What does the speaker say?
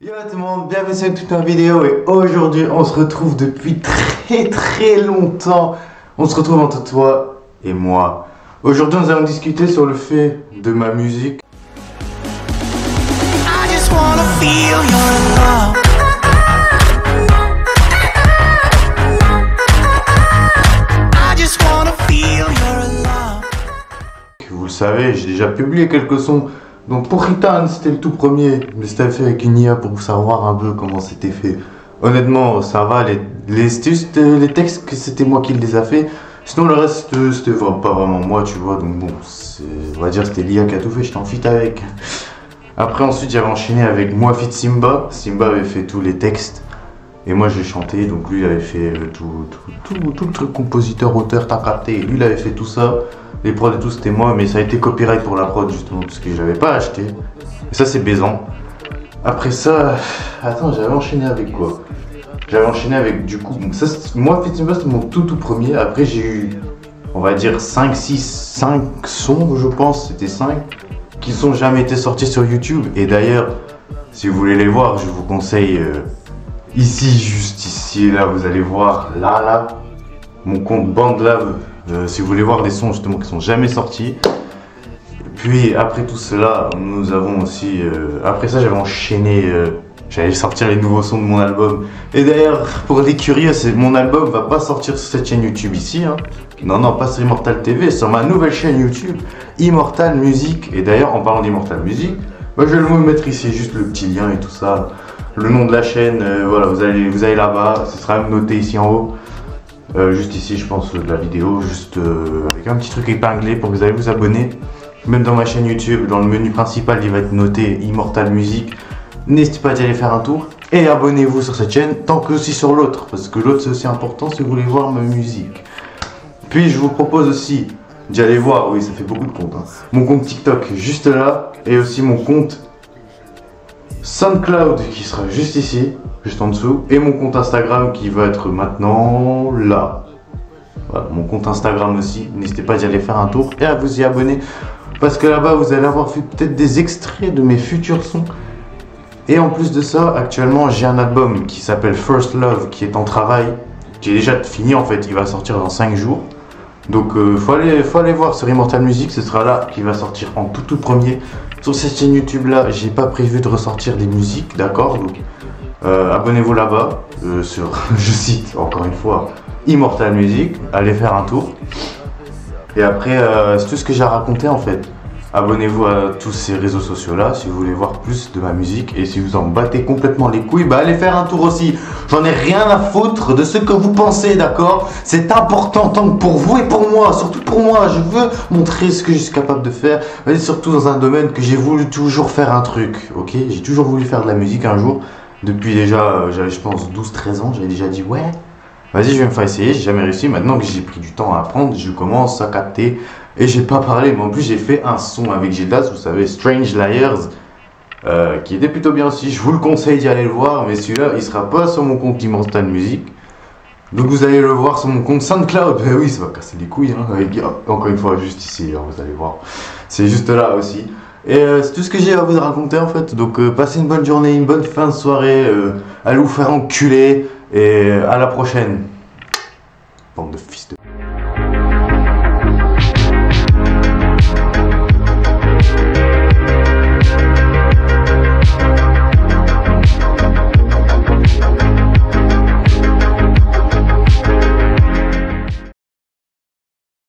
Yo tout le monde, bienvenue sur toute une vidéo et aujourd'hui on se retrouve depuis très longtemps. On se retrouve entre toi et moi. Aujourd'hui nous allons discuter sur le fait de ma musique. I just wanna feel your love. I just wanna feel your love. Vous le savez, j'ai déjà publié quelques sons. Donc pour Ritan c'était le tout premier, mais c'était fait avec une IA pour savoir un peu comment c'était fait. Honnêtement ça va, les textes que c'était moi qui les a fait. Sinon le reste c'était pas vraiment moi tu vois, donc bon, on va dire c'était l'IA qui a tout fait, j'étais en feat avec. Après ensuite j'avais enchaîné avec moi feat Simba. Simba avait fait tous les textes et moi j'ai chanté, donc lui il avait fait tout le truc compositeur, auteur, t'as capté, lui il avait fait tout ça. Les prods et tout c'était moi, mais ça a été copyright pour la prod justement parce que j'avais pas acheté. Et ça c'est baisant. Après ça, attends, j'avais enchaîné avec quoi? J'avais enchaîné avec du coup, donc ça moi feat Simba c'était mon tout premier. Après j'ai eu, on va dire 5 sons je pense, c'était 5 qui sont jamais été sortis sur YouTube. Et d'ailleurs, si vous voulez les voir, je vous conseille ici, juste ici, là, vous allez voir, là, mon compte BandLab, si vous voulez voir des sons justement qui sont jamais sortis. Et puis après tout cela, nous avons aussi, après ça j'avais enchaîné, j'allais sortir les nouveaux sons de mon album. Et d'ailleurs, pour les curieux, mon album va pas sortir sur cette chaîne YouTube ici, hein. Non, pas sur Immortal TV, sur ma nouvelle chaîne YouTube, Immortal Music. Et d'ailleurs, en parlant d'Immortal Music, bah, je vais vous mettre ici juste le petit lien et tout ça, le nom de la chaîne, voilà, vous allez là-bas, ce sera même noté ici en haut, juste ici, je pense, de la vidéo, juste avec un petit truc épinglé pour que vous allez vous abonner. Même dans ma chaîne YouTube, dans le menu principal, il va être noté Immortal Music. N'hésitez pas d'y aller faire un tour et abonnez-vous sur cette chaîne, tant que aussi sur l'autre, parce que l'autre c'est aussi important si vous voulez voir ma musique. Puis je vous propose aussi d'y aller voir, oui ça fait beaucoup de comptes, hein, mon compte TikTok juste là, et aussi mon compte SoundCloud qui sera juste ici, juste en dessous, et mon compte Instagram qui va être maintenant là. Voilà, mon compte Instagram aussi, n'hésitez pas d'y aller faire un tour et à vous y abonner, parce que là-bas vous allez avoir peut-être des extraits de mes futurs sons. Et en plus de ça, actuellement j'ai un album qui s'appelle First Love qui est en travail, qui est déjà fini en fait, il va sortir dans 5 jours. Donc faut aller voir sur Immortal Music, ce sera là qu'il va sortir en tout premier. Sur cette chaîne YouTube là, j'ai pas prévu de ressortir des musiques, d'accord? Donc abonnez-vous là-bas, sur, je cite encore une fois, Immortal Music, allez faire un tour. Et après, c'est tout ce que j'ai à raconter en fait. Abonnez-vous à tous ces réseaux sociaux là si vous voulez voir plus de ma musique. Et si vous en battez complètement les couilles, bah allez faire un tour aussi. J'en ai rien à foutre de ce que vous pensez, d'accord? C'est important tant que pour vous et pour moi, surtout pour moi. Je veux montrer ce que je suis capable de faire. Et surtout dans un domaine que j'ai voulu toujours faire un truc, ok? J'ai toujours voulu faire de la musique un jour. Depuis déjà, j'avais je pense 12-13 ans, j'avais déjà dit ouais, vas-y je vais me faire essayer, j'ai jamais réussi. Maintenant que j'ai pris du temps à apprendre, je commence à capter. Et j'ai pas parlé, mais en plus j'ai fait un son avec Gildas, vous savez, Strange Liars, qui était plutôt bien aussi. Je vous le conseille d'y aller le voir, mais celui-là il sera pas sur mon compte Immortal Music. Donc vous allez le voir sur mon compte SoundCloud. Ben oui, ça va casser les couilles, hein, avec, encore une fois juste ici, hein, vous allez voir. C'est juste là aussi. Et c'est tout ce que j'ai à vous raconter en fait. Donc passez une bonne journée, une bonne fin de soirée, allez vous faire enculer, et à la prochaine. Bande de fils de